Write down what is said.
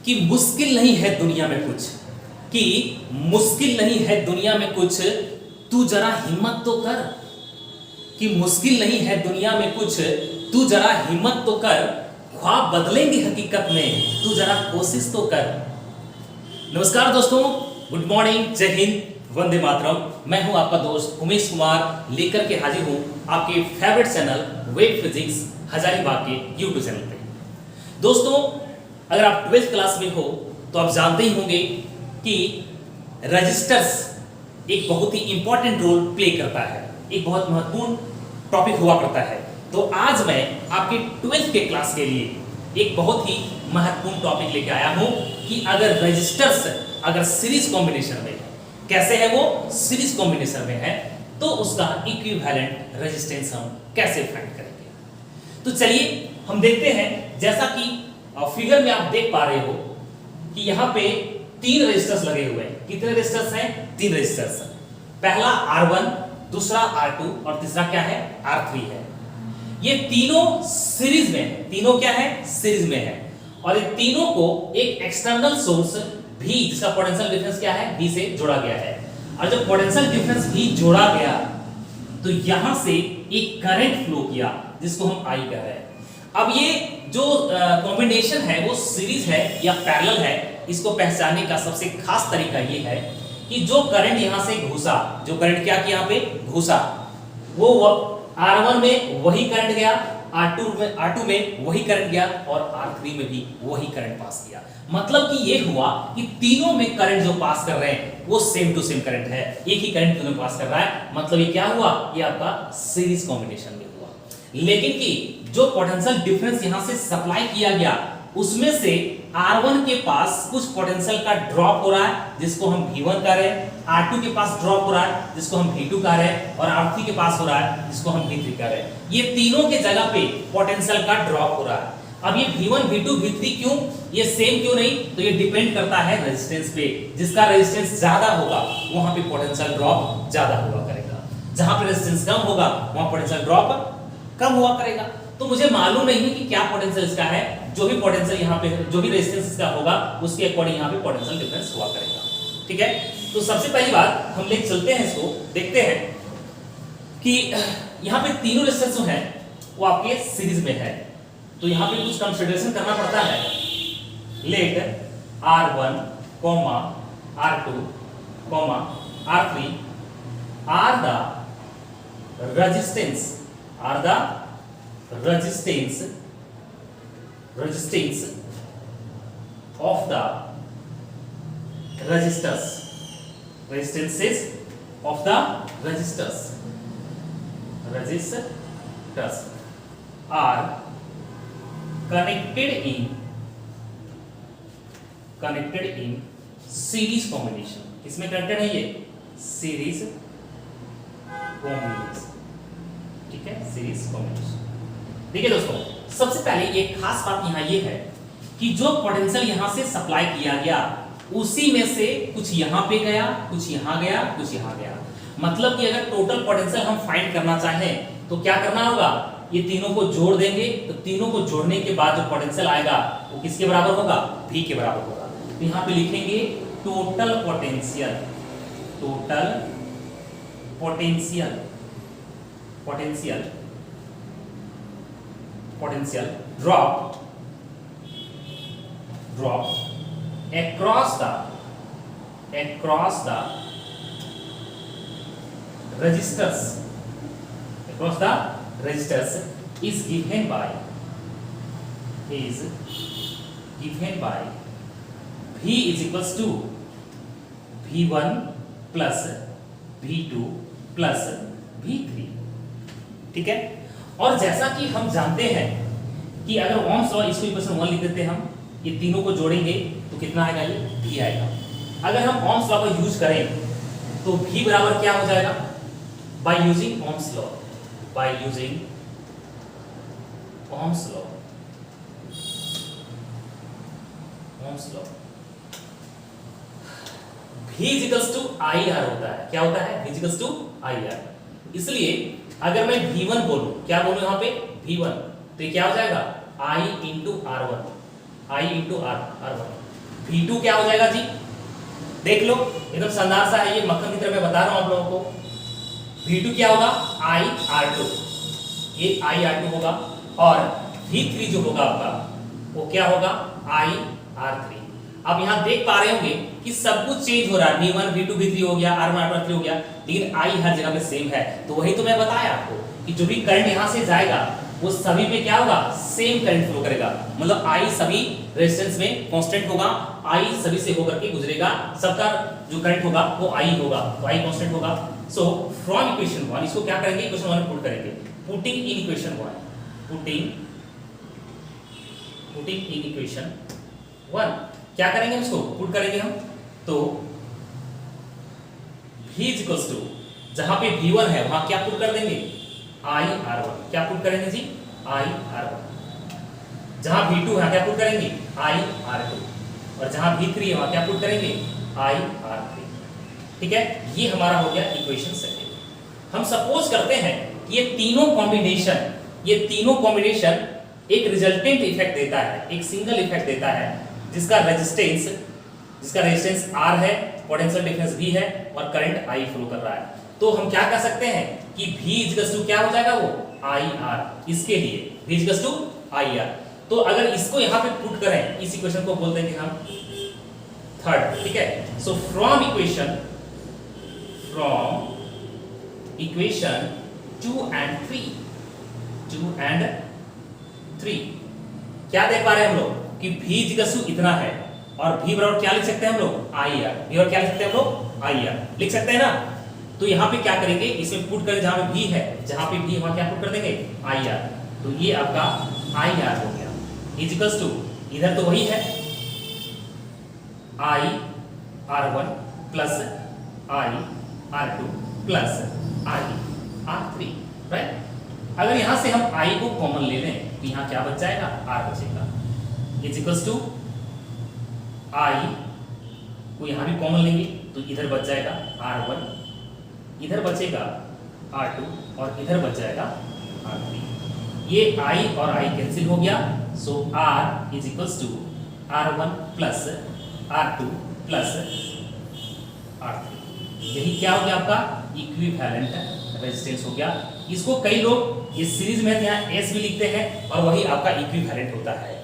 कि मुश्किल नहीं है दुनिया में कुछ, कि मुश्किल नहीं है दुनिया में कुछ, तू जरा हिम्मत तो कर। कि मुश्किल नहीं है दुनिया में कुछ, तू जरा हिम्मत तो कर। ख्वाब बदलेंगे हकीकत में, तू जरा कोशिश तो कर। नमस्कार दोस्तों, गुड मॉर्निंग, जय हिंद, वंदे मातरम। मैं हूं आपका दोस्त उमेश कुमार, लेकर के हाजिर हूं आपके फेवरेट चैनल वेट फिजिक्स हजारीबाग के यूट्यूब चैनल पे। दोस्तों, अगर आप 12th क्लास में हो तो आप जानते ही होंगे कि रजिस्टर्स एक बहुत ही इंपॉर्टेंट रोल प्ले करता है, एक बहुत महत्वपूर्ण टॉपिक हुआ करता है। तो आज मैं आपके 12th के क्लास के लिए एक बहुत ही महत्वपूर्ण टॉपिक लेके आया हूं कि अगर रजिस्टर्स अगर सीरीज कॉम्बिनेशन में, कैसे है वो, सीरीज कॉम्बिनेशन में है, तो उसका इक्विवेलेंट रेजिस्टेंस हम कैसे फाइंड करेंगे। तो चलिए हम देखते हैं। जैसा कि फिगर में आप देख पा रहे हो कि यहाँ पे 3 रेजिस्टर्स लगे हुए हैं। कितने रेजिस्टर्स हैं? 3 रेजिस्टर्स। पहला R1, दूसरा R2 और तीसरा क्या है? R3 है। ये तीनों सीरीज में है। तीनों क्या है? सीरीज में है। और ये तीनों को एक एक्सटर्नल सोर्स V, जिसका पोटेंशियल डिफरेंस क्या है? V से जोड़ा गया है। और जब पोटेंशियल डिफरेंस V जोड़ा गया तो यहां से एक करंट फ्लो किया, जिसको हम I कह रहे हैं। अब ये जो कॉम्बिनेशन है वो सीरीज है या पैरेलल है, इसको पहचानने का सबसे खास तरीका ये है कि जो करंट यहां से घुसा, जो करंट क्या किया, यहाँ पे घुसा, वो R1 में वही करंट गया, R2 में वही करंट गया और R3 में भी वही करंट पास किया। मतलब कि ये हुआ कि तीनों में करंट जो पास कर रहे हैं वो सेम टू सेम करंट है, एक ही करंट तीनों पास कर रहा है। मतलब ये क्या हुआ? ये आपका सीरीज कॉम्बिनेशन में हुआ। लेकिन कि जो पोटेंशियल डिफरेंस यहां से सप्लाई किया गया, उसमें से R1 के पास कुछ पोटेंशियल का ड्रॉप हो रहा है, जिसको हम V1 कह रहे हैं, R2 के पास ड्रॉप हो रहा है, जिसको हम V2 कह रहे हैं, और R3 के पास हो रहा है, जिसको हम V3 कह रहे हैं। ये तीनों के जगह पे पोटेंशियल का ड्रॉप हो रहा है। अब ये V1, V2, V3 क्यों, ये सेम क्यों नहीं? तो ये डिपेंड करता है रेजिस्टेंस पे। जिसका रेजिस्टेंस ज्यादा होगा वहां पे पोटेंशियल ड्रॉप ज्यादा हुआ करेगा, जहां पे रेजिस्टेंस कम होगा वहां पोटेंशियल ड्रॉप कम हुआ करेगा। तो मुझे मालूम नहीं है कि क्या पोटेंशियल इसका है। जो भी पोटेंशियल यहाँ पे, जो भी रेजिस्टेंस इसका होगा, उसके अकॉर्डिंग यहाँ पे पोटेंशियल डिफरेंस हुआ करेगा। ठीक है, तो सबसे पहली बात हम लेके चलते हैं, इसको देखते हैं कि यहाँ पे तीनों रेजिस्टेंस जो है वो आपके सीरीज में है। तो यहाँ पे कुछ कंसीडरेशन करना पड़ता है। Let R1, R2, R3 are the resistance, resistance of the resistors, resistances of the resistors are connected in series combination। किसमें कनेक्टेड है? ये सीरीज कॉम्बिनेशन। ठीक है, सीरीज कॉम्बिनेशन। देखिए दोस्तों, सबसे पहले एक खास बात यहाँ ये है कि जो पोटेंशियल यहाँ से सप्लाई किया गया, उसी में से कुछ यहाँ पे गया, कुछ यहाँ गया, कुछ यहाँ गया। मतलब कि अगर टोटल पोटेंशियल हम फाइंड करना चाहें तो क्या करना होगा? ये तीनों को जोड़ देंगे। तो तीनों को जोड़ने के बाद जो पोटेंशियल आएगा वो किसके बराबर होगा? V के बराबर होगा। तो यहाँ पे लिखेंगे total potential drop across the resistors is given by V is equals to V1 plus V2 plus V3। ठीक है, और जैसा कि हम जानते हैं कि अगर ओम्स लॉ, इसको इक्वेशन 1 लिख देते हैं हम, ये तीनों को जोड़ेंगे तो कितना आएगा? ये V आएगा। अगर हम ओम्स लॉ का यूज करें तो V बराबर क्या हो जाएगा? By using Ohm's law, V equals to IR होता है। क्या होता है? V equals to IR। इसलिए अगर मैं V1 बोलूं, क्या बोलूं यहाँ पे? V1, तो ये क्या हो जाएगा? I इंटू R1, V2 क्या हो जाएगा जी, देख लो एकदम शानदार सा है, ये मक्खन की तरह मैं बता रहा हूं आप लोगों को। V2 क्या होगा, IR2, ये IR2 होगा, और V3 जो होगा आपका वो क्या होगा, IR3। अब यहां देख पा रहे होंगे कि सब कुछ चेंज हो रहा है, V1 V2 V3 हो गया, R1 R3 हो गया, लेकिन I हर जगह पे सेम है। तो वही तो मैं बताया आपको कि जो भी करंट यहां से जाएगा वो सभी पे क्या होगा, सेम करंट फ्लो करेगा, मतलब I सभी रेजिस्टेंस में कांस्टेंट होगा, I सभी से होकर के गुजरेगा, सबका जो करंट होगा वो I होगा, तो I कांस्टेंट होगा। सो फ्रॉम इक्वेशन 1 इसको क्या करेंगे, इक्वेशन 1 में पुट करेंगे, putting in equation 1, putting in equation 1 क्या करेंगे, इसको पुट करेंगे हम, तो V इक्वल्स टू, जहां पे V1 है वहां क्या पुट कर देंगे, IR1, क्या पुट करेंगे जी, IR1, जहां V2 है क्या पुट करेंगे, IR2, और जहां V3 है वहां क्या पुट करेंगे, IR3। ठीक है, ये हमारा हो गया इक्वेशन सेकंड। हम सपोज करते हैं कि ये तीनों कॉम्बिनेशन एक रिजल्टेंट इफेक्ट देता है, एक सिंगल इफेक्ट देता है, जिसका रेजिस्टेंस R है, पोटेंशियल डिफरेंस V है, और करंट I फ्लो कर रहा है। तो हम क्या कर सकते हैं कि V इक्वल्स टू क्या हो जाएगा, वो IR, इसके लिए V इक्वल्स टू IR। तो अगर इसको यहां पे पुट करें, इस इक्वेशन को बोल देंगे हम थर्ड। ठीक है, सो फ्रॉम इक्वेशन 2 and 3 क्या देख पा रहे हैं हम लोग कि V इक्वल्स टू इतना है, और V बराबर क्या लिख सकते हैं हम लोग, IR। V बराबर क्या लिख सकते हैं हम लोग, IR लिख सकते हैं ना। तो यहाँ पे क्या करेंगे, इसमें पुट करें, जहां पे V है, जहां पे V वहां क्या पुट कर देंगे, IR। तो ये आपका IR हो गया, इक्वल्स टू, इधर तो वही है IR1 plus IR2 plus IR3, right. अगर यहां से हम I को कॉमन ले लें तो यहां क्या बच जाएगा, R बचेगा, इक्वल्स टू I को यहां भी कॉमन लेंगे तो इधर बच जाएगा R1, इधर बचेगा R2, और इधर बच जाएगा R3। ये I और I कैंसिल हो गया, so R is equals to R1 plus R2 plus R3। यही क्या हो गया आपका इक्विवेलेंट रेजिस्टेंस हो गया। इसको कई लोग इस सीरीज में यहाँ S भी लिखते हैं, और वही आपका इक्विवेलेंट होता है।